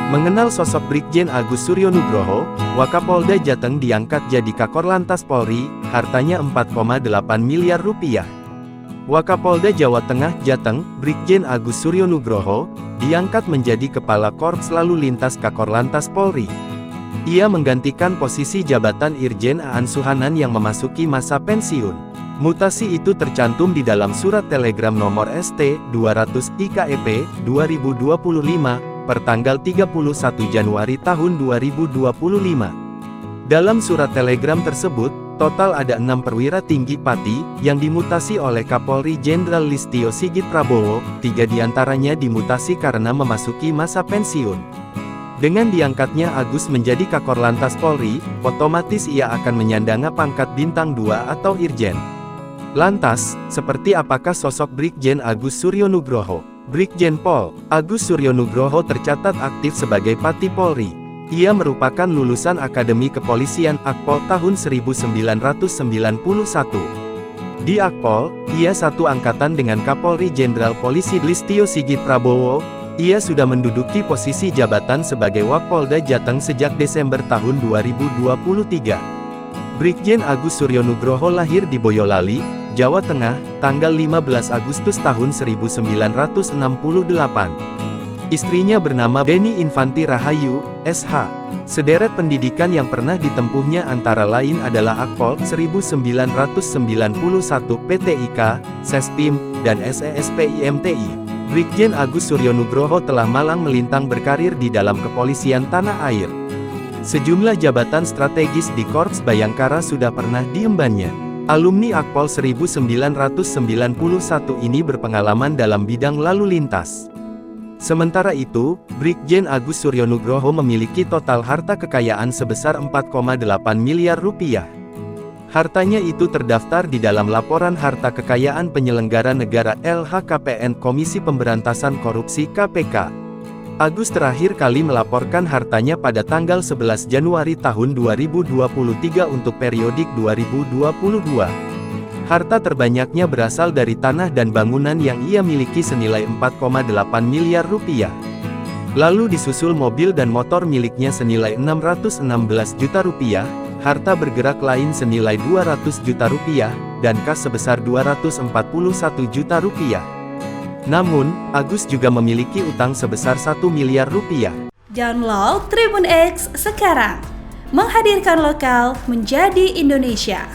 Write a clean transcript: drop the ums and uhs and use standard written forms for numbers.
Mengenal sosok Brigjen Agus Suryonugroho, Wakapolda Jateng diangkat jadi Kakorlantas Polri, hartanya 4,8 miliar rupiah. Wakapolda Jawa Tengah Jateng, Brigjen Agus Suryonugroho, diangkat menjadi Kepala Korps Lalu Lintas Kakorlantas Polri. Ia menggantikan posisi jabatan Irjen Aan Suhanan yang memasuki masa pensiun. Mutasi itu tercantum di dalam Surat Telegram nomor ST 200 IKEP 2025 per tanggal 31 Januari tahun 2025. Dalam surat telegram tersebut, total ada 6 perwira tinggi Pati, yang dimutasi oleh Kapolri Jenderal Listio Sigit Prabowo, 3 diantaranya dimutasi karena memasuki masa pensiun. Dengan diangkatnya Agus menjadi Kakorlantas Polri, otomatis ia akan menyandang pangkat bintang 2 atau Irjen. Lantas, seperti apakah sosok Brigjen Agus Suryonugroho? Brigjen Pol. Agus Suryonugroho tercatat aktif sebagai Pati Polri. Ia merupakan lulusan Akademi Kepolisian Akpol tahun 1991. Di Akpol, ia satu angkatan dengan Kapolri Jenderal Polisi Listio Sigit Prabowo. Ia sudah menduduki posisi jabatan sebagai Wakapolda Jateng sejak Desember tahun 2023. Brigjen Agus Suryonugroho lahir di Boyolali, Jawa Tengah, tanggal 15 Agustus tahun 1968. Istrinya bernama Beni Infanti Rahayu, SH. Sederet pendidikan yang pernah ditempuhnya antara lain adalah Akpol 1991 PTIK, Sespim, dan SESPIMTI. Brigjen Agus Suryonugroho telah malang melintang berkarir di dalam kepolisian tanah air. Sejumlah jabatan strategis di Korps Bayangkara sudah pernah diembannya. Alumni Akpol 1991 ini berpengalaman dalam bidang lalu lintas. Sementara itu, Brigjen Agus Suryonugroho memiliki total harta kekayaan sebesar 4,8 miliar rupiah. Hartanya itu terdaftar di dalam Laporan Harta Kekayaan Penyelenggara Negara LHKPN Komisi Pemberantasan Korupsi KPK. Agus terakhir kali melaporkan hartanya pada tanggal 11 Januari tahun 2023 untuk periodik 2022. Harta terbanyaknya berasal dari tanah dan bangunan yang ia miliki senilai 4,8 miliar rupiah. Lalu disusul mobil dan motor miliknya senilai 616 juta rupiah, harta bergerak lain senilai 200 juta rupiah, dan kas sebesar 241 juta rupiah. Namun, Agus juga memiliki utang sebesar 1 miliar rupiah. Download Tribun X sekarang, menghadirkan lokal menjadi Indonesia.